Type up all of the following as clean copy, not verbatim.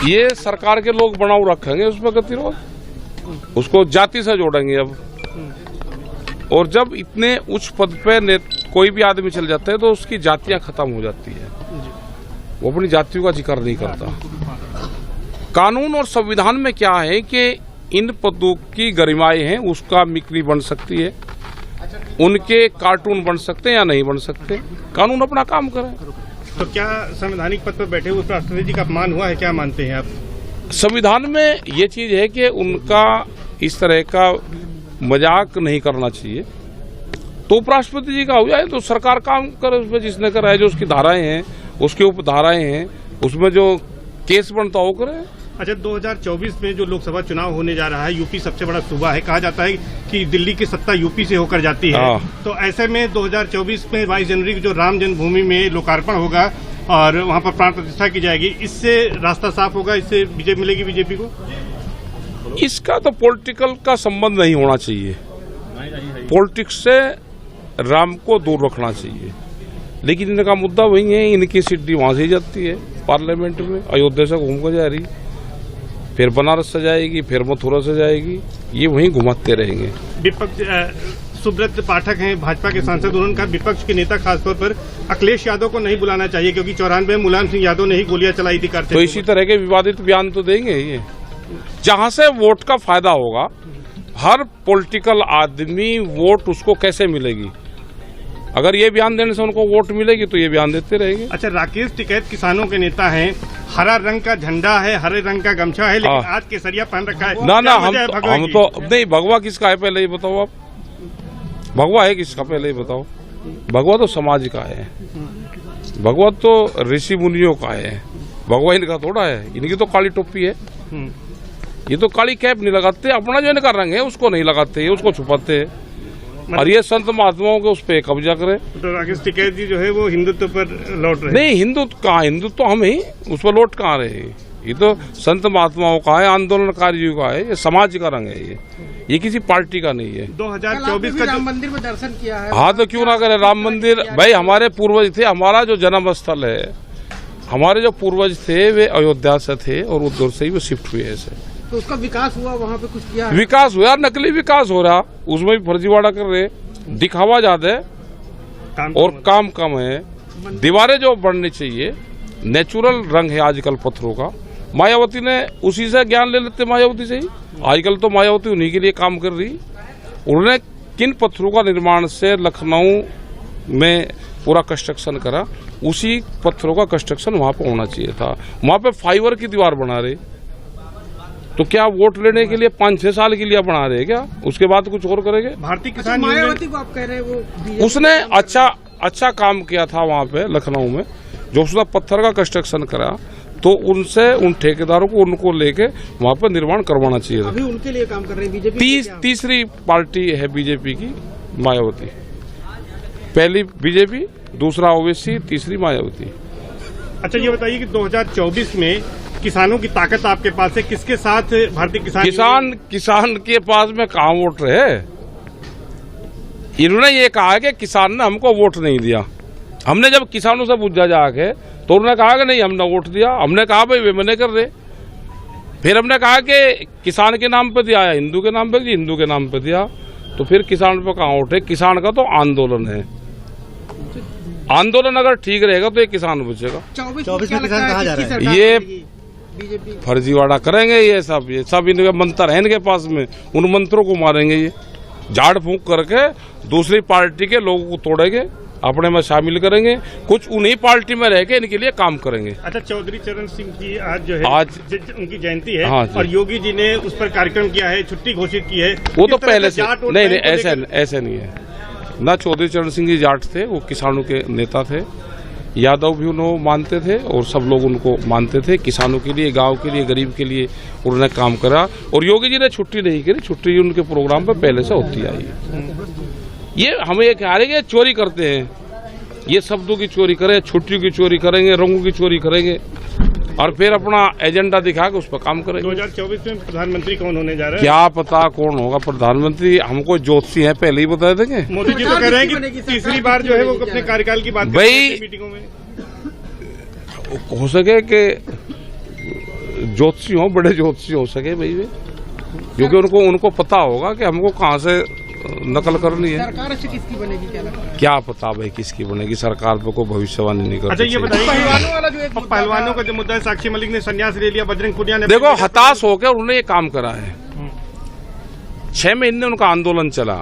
ये सरकार के लोग बनाऊ रखेंगे उसमें गतिरोध, उसको जाति से जोड़ेंगे अब। और जब इतने उच्च पद पे कोई भी आदमी चल जाता है तो उसकी जातियां खत्म हो जाती है, वो अपनी जातियों का जिक्र नहीं करता। कानून और संविधान में क्या है कि इन पदों की गरिमाएं हैं, उसका मिक्री बन सकती है, उनके कार्टून बन सकते हैं या नहीं बन सकते, कानून अपना काम करे। तो क्या संवैधानिक पद पर बैठे हुए राष्ट्रपति जी का अपमान हुआ है, क्या मानते हैं आप? संविधान में ये चीज है कि उनका इस तरह का मजाक नहीं करना चाहिए। तो उपराष्ट्रपति जी का हो जाए तो सरकार काम करे उसमें, जिसने करा है, जो उसकी धाराएं हैं, उसके उपधाराएं हैं, उसमें जो केस बनता हो करे। अच्छा, 2024 में जो लोकसभा चुनाव होने जा रहा है, यूपी सबसे बड़ा सूबा है, कहा जाता है कि दिल्ली की सत्ता यूपी से होकर जाती है। तो ऐसे में 2024 में 22 जनवरी को जो राम जन्मभूमि में लोकार्पण होगा और वहां पर प्राण प्रतिष्ठा की जाएगी, इससे रास्ता साफ होगा, इससे विजय मिलेगी बीजेपी को? इसका तो पॉलिटिकल का संबंध नहीं होना चाहिए, पॉलिटिक्स से राम को दूर रखना चाहिए। लेकिन इनका मुद्दा वही है, इनकी सीढ़ी वहां से ही जाती है पार्लियामेंट में, अयोध्या से घूम कर जा रही, फिर बनारस से जाएगी, फिर मथुरा से जाएगी, ये वहीं घुमाते रहेंगे। विपक्ष सुब्रत पाठक हैं, भाजपा के सांसद, उन्होंने कहा विपक्ष के नेता खासतौर पर अखिलेश यादव को नहीं बुलाना चाहिए क्योंकि 94 मुलायम सिंह यादव ने ही गोलियां चलाई थी करते। तो इसी तरह के विवादित बयान तो देंगे ये, जहां से वोट का फायदा होगा। हर पॉलिटिकल आदमी वोट उसको कैसे मिलेगी, अगर ये बयान देने से उनको वोट मिलेगी तो ये बयान देते रहेंगे। अच्छा, राकेश टिकैत किसानों के नेता हैं, हरा रंग का झंडा है, हरे रंग का गमछा है, लेकिन आज केसरिया पहन रखा है। ना हम तो नहीं, भगवा किसका है पहले ही बताओ आप, भगवा है किसका पहले ही बताओ। भगवा तो समाज का है, भगवा तो ऋषि मुनियों का है, भगवा इनका थोड़ा है, इनकी तो काली टोपी है, ये तो काली कैप नहीं लगाते, अपना जो इनका रंग है उसको नहीं लगाते, ये उसको छुपाते हैं, और ये संत महात्माओं के उस पे कब्जा करे। तो राकेश टिकैत जी जो है वो हिंदुत्व पर लौट रहे? नहीं, हिंदुत्व कहाँ, हिंदुत्व तो हम ही, उस पर लौट कहाँ रहे, ये तो संत महात्माओं का है, आंदोलनकारियों का है, ये समाज का रंग है, ये किसी पार्टी का नहीं है। 2024 का राम मंदिर में दर्शन किया है। हाँ, तो क्यों ना करे राम मंदिर, भाई हमारे पूर्वज थे, हमारा जो जन्म स्थल है, हमारे जो पूर्वज थे वे अयोध्या से थे और उधर से ही वो शिफ्ट हुए ऐसे। तो उसका विकास हुआ, वहाँ पे कुछ किया है? विकास हुआ, नकली विकास हो रहा, उसमें भी फर्जीवाड़ा कर रहे, दिखावा ज्यादा है और काम कम है। दीवारें जो बननी चाहिए, नेचुरल रंग है आजकल पत्थरों का, मायावती ने उसी से ज्ञान ले लेते, मायावती से ही आजकल तो मायावती उन्हीं के लिए काम कर रही। उन्होंने किन पत्थरों का निर्माण से लखनऊ में पूरा कंस्ट्रक्शन करा, उसी पत्थरों का कंस्ट्रक्शन वहां पर होना चाहिए था। वहां पे फाइबर की दीवार बना रहे, तो क्या वोट लेने के लिए 5-6 साल के लिए बना रहे क्या, उसके बाद कुछ और करेंगे? भारतीय किसान मायावती को आप कह रहे हैं वो उसने अच्छा काम किया था वहां पे लखनऊ में, जो उसने पत्थर का कंस्ट्रक्शन करा, तो उनसे उन ठेकेदारों को उनको लेके वहां पर निर्माण करवाना चाहिए था। अभी उनके लिए काम कर रहे हैं बीजेपी। तीसरी पार्टी है बीजेपी की मायावती, पहली बीजेपी, दूसरा ओवैसी, तीसरी मायावती। अच्छा, ये बताइए कि 2024 में किसानों की ताकत आपके पास है, किसके साथ भारतीय किसान के पास में कहाँ वोट रहे? इन्होंने ये कहा कि किसान ने हमको वोट नहीं दिया। हमने जब किसानों से पूछा जाके तो उन्होंने कहा कि नहीं हमने वोट दिया। हमने कहा भाई वे मना कर रहे, फिर हमने कहा कि किसान के नाम पे दिया या हिंदू के नाम पे, हिंदू के नाम पे दिया, तो फिर किसान पे कहाँ वोट है? किसान का तो आंदोलन है, आंदोलन अगर ठीक रहेगा तो ये किसान बचेगा। 24 में किसान कहाँ जा रहा है? ये फर्जीवाड़ा करेंगे, ये सब इनके मंत्र है इनके पास में, उन मंत्रों को मारेंगे, ये झाड़ फूंक करके दूसरी पार्टी के लोगों को तोड़ेंगे, अपने में शामिल करेंगे, कुछ उन्हीं पार्टी में रह के इनके लिए काम करेंगे। अच्छा, चौधरी चरण सिंह की आज जो है उनकी जयंती है। हाँ, और योगी जी ने उस पर कार्यक्रम किया है, छुट्टी घोषित की है। वो तो पहले से नहीं, ऐसे नहीं है ना। चौधरी चरण सिंह जी जाट थे, वो किसानों के नेता थे, यादव भी उन्होंने मानते थे और सब लोग उनको मानते थे। किसानों के लिए, गांव के लिए, गरीब के लिए उन्होंने काम करा, और योगी जी ने छुट्टी नहीं करी, छुट्टी उनके प्रोग्राम पर पहले से होती आई है। ये हमें कह रहे हैं चोरी करते हैं, ये शब्दों की चोरी करें, छुट्टियों की चोरी करेंगे, रंगों की चोरी करेंगे, और फिर अपना एजेंडा दिखा के उस पर काम करेंगे। 2024 में प्रधानमंत्री कौन होने जा रहा है? क्या पता कौन होगा प्रधानमंत्री, हमको ज्योतिषी है पहले ही बता देंगे। मोदी जी तो कह रहे हैं कि तीसरी बार जो है वो अपने कार्यकाल की बात भाई मीटिंगों में हो सके कि ज्योतिषी हो, बड़े ज्योतिषी हो सके भाई वे, क्योंकि उनको पता होगा कि हमको कहाँ से नकल करनी है। सरकार अच्छी किसकी बनेगी क्या लगता है? क्या पता भाई किसकी बनेगी, सरकार पे कोई भविष्यवाणी नहीं कर अच्छा, ये सकती। बताइए पहलवानों वाला जो एक पहलवानों का जो मुद्दा है, साक्षी मलिक ने संन्यास ले लिया, बजरंग पुनिया ने देखो हताश होकर उन्होंने ये काम करा है। 6 महीने उनका आंदोलन चला,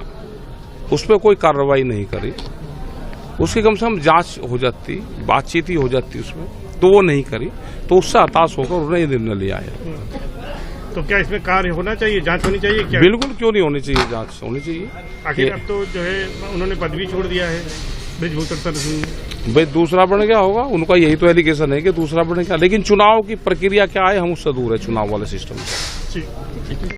उस पर कोई कार्रवाई नहीं करी, उसकी कम से कम जांच हो जाती, बातचीत ही हो जाती उसमें, तो वो नहीं करी, तो उससे हताश होकर उन्होंने ये निर्णय लिया है। तो क्या इसमें कार्य होना चाहिए, जांच होनी चाहिए क्या? बिल्कुल, क्यों नहीं होनी चाहिए, जांच होनी चाहिए। आखिर अब तो जो है उन्होंने पदवी छोड़ दिया है ब्रिजभूषण सर ने। भाई दूसरा बन गया होगा, उनका यही तो एलिगेशन है कि दूसरा बन गया, लेकिन चुनाव की प्रक्रिया क्या है, हम उससे दूर है चुनाव वाले सिस्टम से।